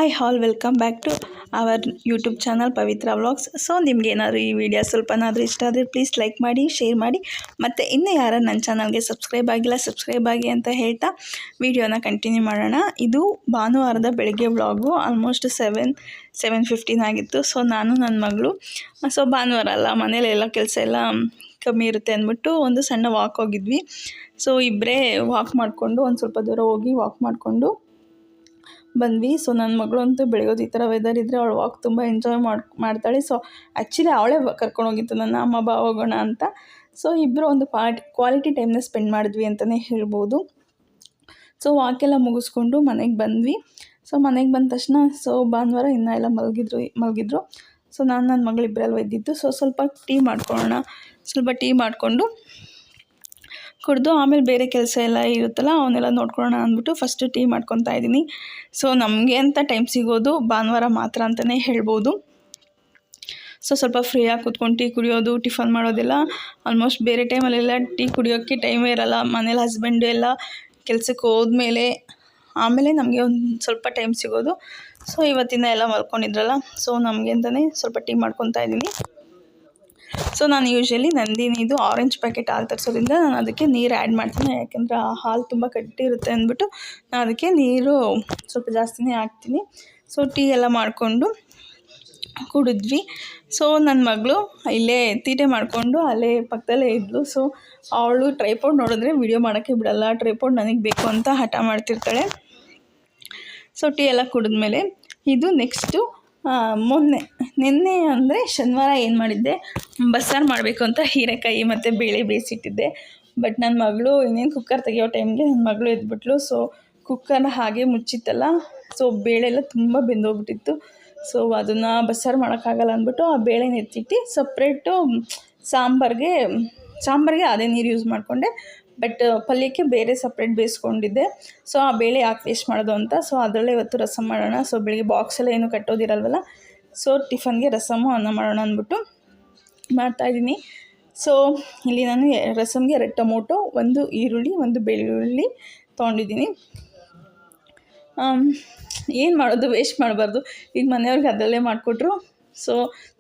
Hi all welcome back to our YouTube channel Pavitra vlogs. So ನಿಮ್ಗೇನಾದರೂ ಈ video ಸ್ವಲ್ಪನಾದರೂ ಇಷ್ಟ ಆದರೆ ಪ್ಲೀಸ್ ಲೈಕ್ ಮಾಡಿ, ಶೇರ್ ಮಾಡಿ, ಮತ್ತು ಇನ್ನೂ ಯಾರು ನನ್ನ ಚಾನಲ್ಗೆ ಸಬ್ಸ್ಕ್ರೈಬ್ ಆಗಿಲ್ಲ ಸಬ್ಸ್ಕ್ರೈಬ್ ಆಗಿ ಅಂತ ಹೇಳ್ತಾ ವಿಡಿಯೋನ ಕಂಟಿನ್ಯೂ ಮಾಡೋಣ. ಇದು ಭಾನುವಾರದ ಬೆಳಗ್ಗೆ ವ್ಲಾಗು. ಆಲ್ಮೋಸ್ಟ್ 7:15 ಆಗಿತ್ತು. ಸೊ ನಾನು ನನ್ನ ಮಗಳು ಭಾನುವಾರ ಅಲ್ಲ, ಮನೇಲೆಲ್ಲ ಕೆಲಸ ಎಲ್ಲ ಕಮ್ಮಿ ಇರುತ್ತೆ ಅಂದ್ಬಿಟ್ಟು ಒಂದು ಸಣ್ಣ ವಾಕ್ ಹೋಗಿದ್ವಿ. ಸೊ ಇಬ್ಬರೇ ವಾಕ್ ಮಾಡಿಕೊಂಡು ಒಂದು ಸ್ವಲ್ಪ ದೂರ ಹೋಗಿ ವಾಕ್ ಮಾಡಿಕೊಂಡು ಬಂದ್ವಿ. ಸೊ ನನ್ನ ಮಗಳು ಅಂತೂ ಬೆಳಗೋದು ಈ ಥರ ವೆದರ್ ಇದ್ದರೆ ಅವಳು ವಾಕ್ ತುಂಬ ಎಂಜಾಯ್ ಮಾಡ್ತಾಳೆ. ಸೊ ಆ್ಯಕ್ಚುಲಿ ಅವಳೇ ಕರ್ಕೊಂಡೋಗಿತ್ತು ನನ್ನ ಅಮ್ಮ ಬಾ ಹೋಗೋಣ ಅಂತ. ಸೊ ಇಬ್ಬರು ಒಂದು ಕ್ವಾಲಿಟಿ ಟೈಮ್ನ ಸ್ಪೆಂಡ್ ಮಾಡಿದ್ವಿ ಅಂತಲೇ ಹೇಳ್ಬೋದು. ಸೊ ವಾಕೆಲ್ಲ ಮುಗಿಸ್ಕೊಂಡು ಮನೆಗೆ ಬಂದ್ವಿ. ಸೊ ಮನೆಗೆ ಬಂದ ತಕ್ಷಣ ಭಾನುವಾರ ಇನ್ನೂ ಎಲ್ಲ ಮಲಗಿದ್ರು. ಸೊ ನಾನು ನನ್ನ ಮಗಳಿಬ್ಬರೆಲ್ಲ ಇದ್ದಿದ್ದು. ಸ್ವಲ್ಪ ಟೀ ಮಾಡ್ಕೊಳ್ಳೋಣ, ಸ್ವಲ್ಪ ಟೀ ಮಾಡಿಕೊಂಡು ಕುಡಿದು ಆಮೇಲೆ ಬೇರೆ ಕೆಲಸ ಎಲ್ಲ ಇರುತ್ತಲ್ಲ ಅವನ್ನೆಲ್ಲ ನೋಡ್ಕೊಳ್ಳೋಣ ಅಂದ್ಬಿಟ್ಟು ಫಸ್ಟು ಟೀ ಮಾಡ್ಕೊತಾ ಇದ್ದೀನಿ. ಸೊ ನಮಗೆ ಅಂತ ಟೈಮ್ ಸಿಗೋದು ಭಾನುವಾರ ಮಾತ್ರ ಅಂತಲೇ ಹೇಳ್ಬೋದು. ಸ್ವಲ್ಪ ಫ್ರೀಯಾಗಿ ಕೂತ್ಕೊಂಡು ಟೀ ಕುಡಿಯೋದು, ಟಿಫನ್ ಮಾಡೋದೆಲ್ಲ ಆಲ್ಮೋಸ್ಟ್ ಬೇರೆ ಟೈಮಲ್ಲೆಲ್ಲ ಟೀ ಕುಡಿಯೋಕ್ಕೆ ಟೈಮೇ ಇರೋಲ್ಲ. ಮನೇಲಿ ಹಸ್ಬೆಂಡು ಎಲ್ಲ ಕೆಲಸಕ್ಕೆ ಹೋದ್ಮೇಲೆ ಆಮೇಲೆ ನಮಗೆ ಒಂದು ಸ್ವಲ್ಪ ಟೈಮ್ ಸಿಗೋದು. ಸೊ ಇವತ್ತಿನ ಎಲ್ಲ ಮಲ್ಕೊಂಡಿದ್ರಲ್ಲ, ಸೊ ನಮಗೆ ಅಂತಲೇ ಸ್ವಲ್ಪ ಟೀ ಮಾಡ್ಕೊತಾ ಇದ್ದೀನಿ. ಸೊ ನಾನು ಯೂಶ್ವಲಿ ನಂದಿನಿದು ಆರೆಂಜ್ ಪ್ಯಾಕೆಟ್ ಹಾಲು ತರಿಸೋದ್ರಿಂದ ನಾನು ಅದಕ್ಕೆ ನೀರು ಆ್ಯಡ್ ಮಾಡ್ತೀನಿ. ಯಾಕೆಂದರೆ ಆ ಹಾಲು ತುಂಬ ಗಟ್ಟಿ ಇರುತ್ತೆ ಅಂದ್ಬಿಟ್ಟು ನಾನು ಅದಕ್ಕೆ ನೀರು ಸ್ವಲ್ಪ ಜಾಸ್ತಿನೇ ಹಾಕ್ತೀನಿ. ಸೊ ಟೀ ಎಲ್ಲ ಮಾಡಿಕೊಂಡು ಕುಡಿದ್ವಿ. ಸೊ ನನ್ನ ಮಗಳು ಇಲ್ಲೇ ತೀಟೆ ಮಾಡಿಕೊಂಡು ಅಲ್ಲೇ ಪಕ್ಕದಲ್ಲೇ ಇದ್ಳು. ಸೊ ಅವಳು ಟ್ರೈಪೋಡ್ ನೋಡಿದ್ರೆ ವಿಡಿಯೋ ಮಾಡೋಕ್ಕೆ ಬಿಡಲ್ಲ, ಟ್ರೈಪೋಡ್ ನನಗೆ ಬೇಕು ಅಂತ ಹಠ ಮಾಡ್ತಿರ್ತಾಳೆ. ಸೊ ಟೀ ಎಲ್ಲ ಕುಡಿದ್ಮೇಲೆ ಇದು ನೆಕ್ಸ್ಟು ನಿನ್ನೆ ಅಂದರೆ ಶನಿವಾರ ಏನು ಮಾಡಿದ್ದೆ, ಬಸ್ಸಾರು ಮಾಡಬೇಕು ಅಂತ ಹೀರೆಕಾಯಿ ಮತ್ತು ಬೇಳೆ ಬೇಯಿಸಿಟ್ಟಿದ್ದೆ. ಬಟ್ ನನ್ನ ಮಗಳು ಇನ್ನೇನು ಕುಕ್ಕರ್ ತೆಗಿಯೋ ಟೈಮ್ಗೆ ನನ್ನ ಮಗಳು ಎದ್ಬಿಟ್ಲು. ಸೊ ಕುಕ್ಕರ್ನ ಹಾಗೆ ಮುಚ್ಚಿತ್ತಲ್ಲ, ಸೊ ಬೇಳೆ ಎಲ್ಲ ತುಂಬ ಬೆಂದೋಗ್ಬಿಟ್ಟಿತ್ತು. ಸೊ ಅದನ್ನು ಬಸ್ಸಾರು ಮಾಡೋಕ್ಕಾಗಲ್ಲ ಅಂದ್ಬಿಟ್ಟು ಆ ಬೇಳೆನ ಎತ್ತಿಟ್ಟು ಸಪ್ರೇಟು ಸಾಂಬಾರಿಗೆ ಅದೇ ನೀರು ಯೂಸ್ ಮಾಡಿಕೊಂಡೆ. ಬಟ್ ಪಲ್ಯಕ್ಕೆ ಬೇರೆ ಸಪ್ರೇಟ್ ಬೇಯಿಸ್ಕೊಂಡಿದ್ದೆ. ಸೊ ಆ ಬೇಳೆ ಯಾಕೆ ವೇಸ್ಟ್ ಮಾಡೋದು ಅಂತ ಸೊ ಅದರಲ್ಲೇ ಇವತ್ತು ರಸಮ್ ಮಾಡೋಣ. ಸೊ ಬೆಳಿಗ್ಗೆ ಬಾಕ್ಸೆಲ್ಲ ಏನು ಕಟ್ಟೋದಿರಲ್ವಲ್ಲ, ಸೊ ಟಿಫನ್ಗೆ ರಸಮ್ಮು ಅನ್ನ ಮಾಡೋಣ ಅಂದ್ಬಿಟ್ಟು ಮಾಡ್ತಾಯಿದ್ದೀನಿ. ಸೊ ಇಲ್ಲಿ ನಾನು ರಸಮ್ಗೆ 2 ಟೊಮೊಟೊ, 1 ಈರುಳ್ಳಿ, 1 ಬೆಳ್ಳುಳ್ಳಿ ತೊಗೊಂಡಿದ್ದೀನಿ. ಏನು ಮಾಡೋದು, ವೇಸ್ಟ್ ಮಾಡಬಾರ್ದು. ಈಗ ಮನೆಯವ್ರಿಗೆ ಅದರಲ್ಲೇ ಮಾಡಿಕೊಟ್ರು. ಸೊ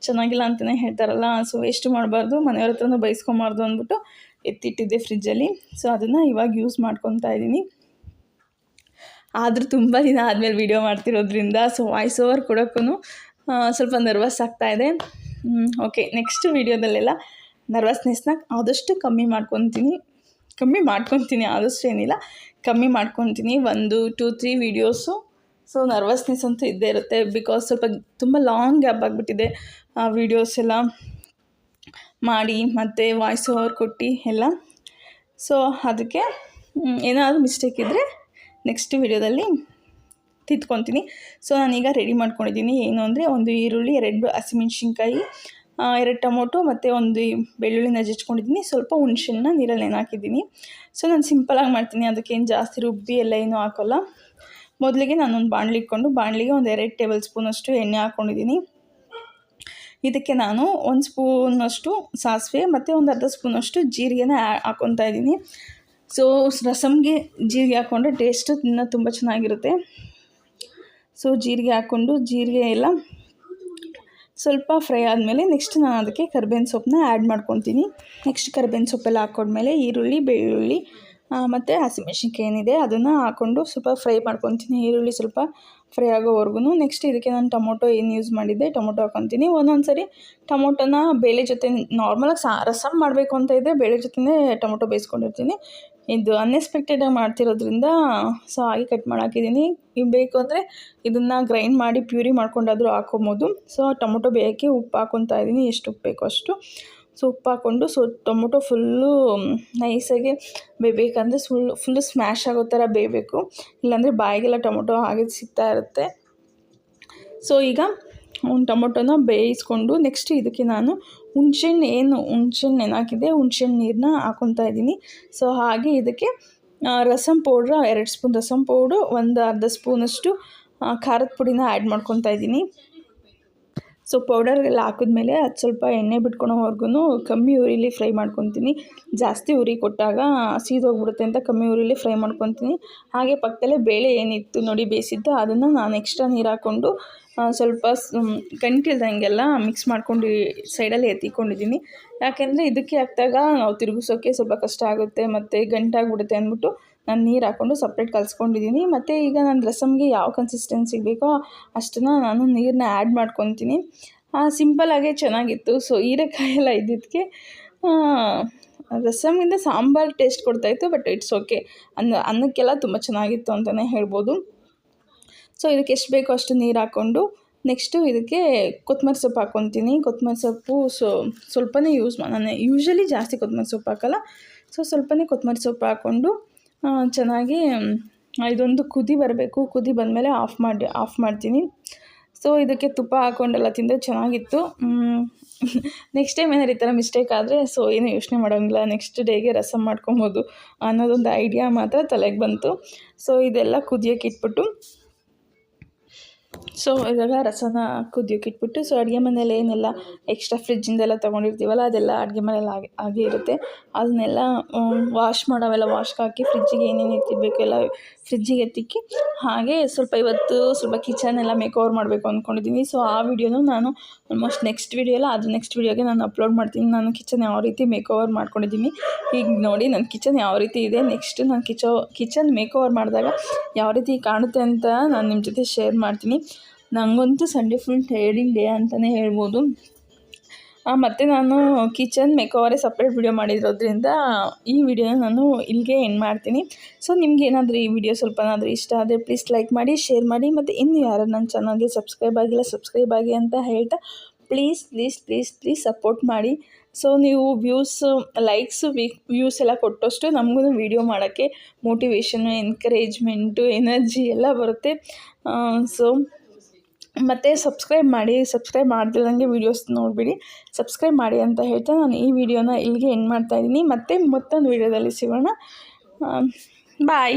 ಚೆನ್ನಾಗಿಲ್ಲ ಅಂತಲೇ ಹೇಳ್ತಾರಲ್ಲ, ಸೊ ವೇಸ್ಟ್ ಮಾಡಬಾರ್ದು, ಮನೆಯವ್ರ ಹತ್ರನೂ ಬೈಸ್ಕೊಬಾರ್ದು ಅಂದ್ಬಿಟ್ಟು ಎತ್ತಿಟ್ಟಿದ್ದೆ ಫ್ರಿಜ್ಜಲ್ಲಿ. ಸೊ ಅದನ್ನು ಇವಾಗ ಯೂಸ್ ಮಾಡ್ಕೊತಾ ಇದ್ದೀನಿ. ಆದರೂ ತುಂಬ ದಿನ ಆದಮೇಲೆ ವೀಡಿಯೋ ಮಾಡ್ತಿರೋದ್ರಿಂದ ಸೊ ವಾಯ್ಸ್ ಓವರ್ ಕೊಡೋಕ್ಕೂ ಸ್ವಲ್ಪ ನರ್ವಸ್ ಆಗ್ತಾಯಿದೆ. ಓಕೆ, ನೆಕ್ಸ್ಟ್ ವೀಡಿಯೋದಲ್ಲೆಲ್ಲ ನರ್ವಸ್ನೆಸ್ನ ಆದಷ್ಟು ಕಮ್ಮಿ ಮಾಡ್ಕೊತೀನಿ. ಆದಷ್ಟು ಏನಿಲ್ಲ, ಕಮ್ಮಿ ಮಾಡ್ಕೊತೀನಿ. 1, 2, 3 ವೀಡಿಯೋಸು ಸೊ ನರ್ವಸ್ನೆಸ್ ಅಂತೂ ಇದ್ದೇ ಇರುತ್ತೆ. ಬಿಕಾಸ್ ಸ್ವಲ್ಪ ತುಂಬ ಲಾಂಗ್ ಗ್ಯಾಪ್ ಆಗಿಬಿಟ್ಟಿದೆ ಆ ವೀಡಿಯೋಸ್ ಎಲ್ಲ ಮಾಡಿ ಮತ್ತು ವಾಯ್ಸ್ ಓವರ್ ಕೊಟ್ಟು ಎಲ್ಲ. ಸೊ ಅದಕ್ಕೆ ಏನಾದರೂ ಮಿಸ್ಟೇಕ್ ಇದ್ದರೆ ನೆಕ್ಸ್ಟ್ ವೀಡಿಯೋದಲ್ಲಿ ತಿದ್ಕೊತೀನಿ. ಸೊ ನಾನೀಗ ರೆಡಿ ಮಾಡ್ಕೊಂಡಿದ್ದೀನಿ. ಏನು ಅಂದರೆ 1 ಈರುಳ್ಳಿ, 2 ಹಸಿಮೆಣ್ಸಿನ್ಕಾಯಿ, 2 ಟೊಮೊಟೊ ಮತ್ತು 1 ಬೆಳ್ಳುಳ್ಳಿನ ಜಜ್ಕೊಂಡಿದ್ದೀನಿ. ಸ್ವಲ್ಪ ಹುಣ್ಸೆಹಣ್ಣನ್ನ ನೀರಲ್ಲಿ ನೆನೆಹಾಕಿದ್ದೀನಿ. ಸೊ ನಾನು ಸಿಂಪಲಾಗಿ ಮಾಡ್ತೀನಿ, ಅದಕ್ಕೇನು ಜಾಸ್ತಿ ರುಬ್ಬಿ ಎಲ್ಲ ಏನೂ ಹಾಕೋಲ್ಲ. ಮೊದಲಿಗೆ ನಾನೊಂದು ಬಾಣಲಿ ಇಟ್ಕೊಂಡು ಬಾಣಲಿಗೆ 2 ಟೇಬಲ್ ಸ್ಪೂನಷ್ಟು ಎಣ್ಣೆ ಹಾಕ್ಕೊಂಡಿದ್ದೀನಿ. ಇದಕ್ಕೆ ನಾನು 1 ಸ್ಪೂನಷ್ಟು ಸಾಸಿವೆ ಮತ್ತು 1 ಅರ್ಧ ಸ್ಪೂನಷ್ಟು ಜೀರಿಗೆನ ಹಾಕ್ಕೊತಾ ಇದ್ದೀನಿ. ಸೊ ರಸಮ್ಗೆ ಜೀರಿಗೆ ಹಾಕ್ಕೊಂಡ್ರೆ ಟೇಸ್ಟು ಇನ್ನೂ ತುಂಬ ಚೆನ್ನಾಗಿರುತ್ತೆ. ಸೊ ಜೀರಿಗೆ ಹಾಕ್ಕೊಂಡು ಜೀರಿಗೆ ಎಲ್ಲ ಸ್ವಲ್ಪ ಫ್ರೈ ಆದಮೇಲೆ ನೆಕ್ಸ್ಟ್ ನಾನು ಅದಕ್ಕೆ ಕರಿಬೇವಿನ ಸೊಪ್ಪನ್ನ ಆ್ಯಡ್ ಮಾಡ್ಕೊತೀನಿ. ನೆಕ್ಸ್ಟ್ ಕರಿಬೇವಿನ ಸೊಪ್ಪೆಲ್ಲ ಹಾಕ್ಕೊಂಡ್ಮೇಲೆ ಈರುಳ್ಳಿ, ಬೆಳ್ಳುಳ್ಳಿ ಮತ್ತು ಹಸಿಮೆಣ್ಸಿನ್ಕಾಯಿ ಏನಿದೆ ಅದನ್ನು ಹಾಕ್ಕೊಂಡು ಸ್ವಲ್ಪ ಫ್ರೈ ಮಾಡ್ಕೊತೀನಿ. ಈರುಳ್ಳಿ ಸ್ವಲ್ಪ ಫ್ರೈ ಆಗೋವರೆಗೂ. ನೆಕ್ಸ್ಟ್ ಇದಕ್ಕೆ ನಾನು ಟೊಮೊಟೊ ಏನು ಯೂಸ್ ಮಾಡಿದ್ದೆ ಟೊಮೊಟೊ ಹಾಕ್ಕೊತೀನಿ. ಒಂದೊಂದು ಸರಿ ಟೊಮೊಟೊನ ಬೇಳೆ ಜೊತೆ ನಾರ್ಮಲಾಗಿ ರಸಮ್ ಮಾಡಬೇಕು ಅಂತ ಇದ್ದರೆ ಬೇಳೆ ಜೊತೆನೇ ಟೊಮೊಟೊ ಬೇಯಿಸ್ಕೊಂಡಿರ್ತೀನಿ. ಇದು ಅನ್ಎಕ್ಸ್ಪೆಕ್ಟೆಡಾಗಿ ಮಾಡ್ತಿರೋದ್ರಿಂದ ಸೊ ಹಾಗೆ ಕಟ್ ಮಾಡಿ ಹಾಕಿದ್ದೀನಿ. ಈಗ ಬೇಕು ಅಂದರೆ ಇದನ್ನು ಗ್ರೈಂಡ್ ಮಾಡಿ ಪ್ಯೂರಿ ಮಾಡ್ಕೊಂಡಾದರೂ ಹಾಕ್ಕೊಬೋದು. ಸೊ ಟೊಮೊಟೊ ಬೇಯೋಕ್ಕೆ ಉಪ್ಪು ಹಾಕ್ಕೊತಾ ಇದ್ದೀನಿ, ಎಷ್ಟು ಉಪ್ಪು ಬೇಕೋ ಅಷ್ಟು. ಸೊ ಉಪ್ಪು ಹಾಕ್ಕೊಂಡು ಸೊ ಟೊಮೊಟೊ ಫುಲ್ಲು ನೈಸಾಗಿ ಬೇಯಬೇಕಂದ್ರೆ ಫುಲ್ಲು ಸ್ಮ್ಯಾಶ್ ಆಗೋ ಥರ ಬೇಯಬೇಕು, ಇಲ್ಲಾಂದರೆ ಬಾಯಿಗೆಲ್ಲ ಟೊಮೊಟೊ ಹಾಗೆ ಸಿಗ್ತಾ ಇರುತ್ತೆ. ಸೊ ಈಗ ಒಂದು ಟೊಮೊಟೊನ ಬೇಯಿಸ್ಕೊಂಡು ನೆಕ್ಸ್ಟ್ ಇದಕ್ಕೆ ನಾನು ಹುಣ್ಸೆಹಣ್ಣು ನೆನೆಹಾಕಿದ್ದೆ, ಹುಣ್ಸೆಹಣ್ಣು ನೀರನ್ನ ಹಾಕ್ಕೊತಾ ಇದ್ದೀನಿ. ಸೊ ಹಾಗೆ ಇದಕ್ಕೆ rasam powder 2 spoon rasam powder, 1 ಅರ್ಧ ಸ್ಪೂನಷ್ಟು ಖಾರದ ಪುಡಿನ ಆ್ಯಡ್ ಮಾಡ್ಕೊತಾ ಇದ್ದೀನಿ. ಸೊ ಪೌಡರ್ಗೆಲ್ಲ ಹಾಕಿದ್ಮೇಲೆ ಅದು ಸ್ವಲ್ಪ ಎಣ್ಣೆ ಬಿಟ್ಕೊಳೋವರೆಗೂ ಕಮ್ಮಿ ಉರಿಲಿ ಫ್ರೈ ಮಾಡ್ಕೊತೀನಿ. ಜಾಸ್ತಿ ಉರಿ ಕೊಟ್ಟಾಗ ಸೀದೋಗ್ಬಿಡುತ್ತೆ ಅಂತ ಕಮ್ಮಿ ಉರಿಲಿ ಫ್ರೈ ಮಾಡ್ಕೊತೀನಿ. ಹಾಗೆ ಪಕ್ಕದಲ್ಲೇ ಬೇಳೆ ಏನಿತ್ತು ನೋಡಿ ಬೇಯಿಸಿದ್ದು, ಅದನ್ನು ನಾನು ಎಕ್ಸ್ಟ್ರಾ ನೀರು ಹಾಕ್ಕೊಂಡು ಸ್ವಲ್ಪ ಗಂಟಿಲ್ದಂಗೆಲ್ಲ ಮಿಕ್ಸ್ ಮಾಡ್ಕೊಂಡು ಸೈಡಲ್ಲಿ ಎತ್ತಿಕೊಂಡಿದ್ದೀನಿ. ಯಾಕೆಂದರೆ ಇದಕ್ಕೆ ಹಾಕಿದಾಗ ನಾವು ತಿರುಗಿಸೋಕ್ಕೆ ಸ್ವಲ್ಪ ಕಷ್ಟ ಆಗುತ್ತೆ ಮತ್ತು ಗಂಟಾಗ್ಬಿಡುತ್ತೆ ಅಂದ್ಬಿಟ್ಟು ನಾನು ನೀರು ಹಾಕ್ಕೊಂಡು ಸಪ್ರೇಟ್ ಕಲಿಸ್ಕೊಂಡಿದ್ದೀನಿ. ಮತ್ತು ಈಗ ನಾನು ರಸಮ್ಗೆ ಯಾವ ಕನ್ಸಿಸ್ಟೆನ್ಸಿಗೆ ಬೇಕೋ ಅಷ್ಟನ್ನು ನಾನು ನೀರನ್ನ ಆ್ಯಡ್ ಮಾಡ್ಕೊತೀನಿ. ಸಿಂಪಲ್ಲಾಗೇ ಚೆನ್ನಾಗಿತ್ತು. ಸೊ ಹೀರೆಕಾಯಿ ಎಲ್ಲ ಇದ್ದಿದ್ದಕ್ಕೆ ರಸಮ್ಗಿಂತ ಸಾಂಬಾರು ಟೇಸ್ಟ್ ಕೊಡ್ತಾಯಿತ್ತು. ಬಟ್ ಇಟ್ಸ್ ಓಕೆ, ಅನ್ನಕ್ಕೆಲ್ಲ ತುಂಬ ಚೆನ್ನಾಗಿತ್ತು ಅಂತಲೇ ಹೇಳ್ಬೋದು. ಸೊ ಇದಕ್ಕೆ ಎಷ್ಟು ಬೇಕೋ ಅಷ್ಟು ನೀರು ಹಾಕ್ಕೊಂಡು ನೆಕ್ಸ್ಟು ಇದಕ್ಕೆ ಕೊತ್ತಂಬರಿ ಸೊಪ್ಪು ಹಾಕ್ಕೊತೀನಿ. ಕೊತ್ತಂಬರಿ ಸೊಪ್ಪು ಸ್ವಲ್ಪನೇ ನಾನು ಯೂಶ್ವಲಿ ಜಾಸ್ತಿ ಕೊತ್ತಂಬರಿ ಸೊಪ್ಪು ಹಾಕೋಲ್ಲ. ಸೊ ಸ್ವಲ್ಪನೇ ಕೊತ್ತಂಬರಿ ಸೊಪ್ಪು ಹಾಕ್ಕೊಂಡು ಚೆನ್ನಾಗಿ ಇದೊಂದು ಕುದಿ ಬರಬೇಕು. ಕುದಿ ಬಂದಮೇಲೆ ಆಫ್ ಮಾಡ್ತೀನಿ. ಸೊ ಇದಕ್ಕೆ ತುಪ್ಪ ಹಾಕ್ಕೊಂಡೆಲ್ಲ ತಿಂದರೆ ಚೆನ್ನಾಗಿತ್ತು. ನೆಕ್ಸ್ಟ್ ಟೈಮ್ ಏನಾದ್ರು ಈ ಥರ ಮಿಸ್ಟೇಕ್ ಆದರೆ ಏನೂ ಯೋಚನೆ ಮಾಡೋಂಗಿಲ್ಲ, ನೆಕ್ಸ್ಟ್ ಡೇಗೆ ರಸಮ್ ಮಾಡ್ಕೊಬೋದು ಅನ್ನೋದೊಂದು ಐಡಿಯಾ ಮಾತ್ರ ತಲೆಗೆ ಬಂತು. ಸೊ ಇದೆಲ್ಲ ಕುದಿಯೋಕೆ ಇಟ್ಬಿಟ್ಟು ಇವಾಗ ರಸನ ಕುದಿಯೋಕೆ ಇಟ್ಬಿಟ್ಟು ಅಡುಗೆ ಮನೇಲಿ ಏನೆಲ್ಲ ಎಕ್ಸ್ಟ್ರಾ ಫ್ರಿಜ್ಜಿಂದೆಲ್ಲ ತೊಗೊಂಡಿರ್ತೀವಲ್ಲ ಅದೆಲ್ಲ ಅಡುಗೆ ಮನೇಲಿ ಹಾಗೆ ಇರುತ್ತೆ. ಅದನ್ನೆಲ್ಲ ವಾಶ್ ಮಾಡೋವೆಲ್ಲ ವಾಶ್ಗೆ ಹಾಕಿ ಫ್ರಿಜ್ಜಿಗೆ ಏನೇನು ಎತ್ತಿಡಬೇಕು ಎಲ್ಲ ಫ್ರಿಜ್ಜಿಗೆ ಎತ್ತಿಕ್ಕಿ, ಹಾಗೆ ಇವತ್ತು ಸ್ವಲ್ಪ ಕಿಚನೆಲ್ಲ ಮೇಕ್ ಓವರ್ ಮಾಡಬೇಕು ಅಂದ್ಕೊಂಡಿದ್ದೀನಿ. ಸೊ ಆ ವಿಡಿಯೋನು ನಾನು ಆಲ್ಮೋಸ್ಟ್ ನೆಕ್ಸ್ಟ್ ವಿಡಿಯೋಗೆ ನಾನು ಅಪ್ಲೋಡ್ ಮಾಡ್ತೀನಿ. ನಾನು ಕಿಚನ್ ಯಾವ ರೀತಿ ಮೇಕ್ ಓವರ್ ಮಾಡ್ಕೊಂಡಿದ್ದೀನಿ ಈಗ ನೋಡಿ. ನನ್ನ ಕಿಚನ್ ಯಾವ ರೀತಿ ಇದೆ, ನೆಕ್ಸ್ಟ್ ನಾನು ಕಿಚನ್ ಮೇಕ್ ಓವರ್ ಮಾಡಿದಾಗ ಯಾವ ರೀತಿ ಕಾಣುತ್ತೆ ಅಂತ ನಾನು ನಿಮ್ಮ ಜೊತೆ ಶೇರ್ ಮಾಡ್ತೀನಿ. ನನಗಂತೂ ಸಂಡೇ ಫುಲ್ ಟೈರ್ಡಿಂಗ್ ಡೇ ಅಂತಲೇ ಹೇಳ್ಬೋದು. ಮತ್ತು ನಾನು ಕಿಚನ್ ಮೇಕ್ ಓವರೇ ಸಪ್ರೇಟ್ ವಿಡಿಯೋ ಮಾಡಿರೋದ್ರಿಂದ ಈ ವಿಡಿಯೋನ ನಾನು ಇಲ್ಲಿಗೆ ಎಂಡ್ ಮಾಡ್ತೀನಿ. ಸೊ ನಿಮ್ಗೆ ಏನಾದರೂ ಈ ವಿಡಿಯೋ ಸ್ವಲ್ಪನಾದರೂ ಇಷ್ಟ ಆದರೆ ಪ್ಲೀಸ್ ಲೈಕ್ ಮಾಡಿ, ಶೇರ್ ಮಾಡಿ. ಮತ್ತು ಇನ್ನು ಯಾರು ನನ್ನ ಚಾನಲ್ಗೆ ಸಬ್ಸ್ಕ್ರೈಬ್ ಆಗಿ ಅಂತ ಹೇಳ್ತಾ ಪ್ಲೀಸ್ ಸಪೋರ್ಟ್ ಮಾಡಿ. ಸೊ ನೀವು ವ್ಯೂಸ್ ಎಲ್ಲ ಕೊಟ್ಟಷ್ಟು ನಮಗೂ ವೀಡಿಯೋ ಮಾಡೋಕ್ಕೆ ಮೋಟಿವೇಶನ್ನು, ಎನ್ಕರೇಜ್ಮೆಂಟು, ಎನರ್ಜಿ ಎಲ್ಲ ಬರುತ್ತೆ. ಮತ್ತು ಸಬ್ಸ್ಕ್ರೈಬ್ ಮಾಡ್ದಿಲ್ದಂಗೆ ವೀಡಿಯೋಸ್ ನೋಡಿಬಿಡಿ, ಸಬ್ಸ್ಕ್ರೈಬ್ ಮಾಡಿ ಅಂತ ಹೇಳ್ತಾ ನಾನು ಈ ವಿಡಿಯೋನ ಇಲ್ಲಿಗೆ ಎಂಡ್ ಮಾಡ್ತಾಯಿದ್ದೀನಿ. ಮತ್ತೆ ಮತ್ತೊಂದು ವೀಡಿಯೋದಲ್ಲಿ ಸಿಗೋಣ. ಬಾಯ್.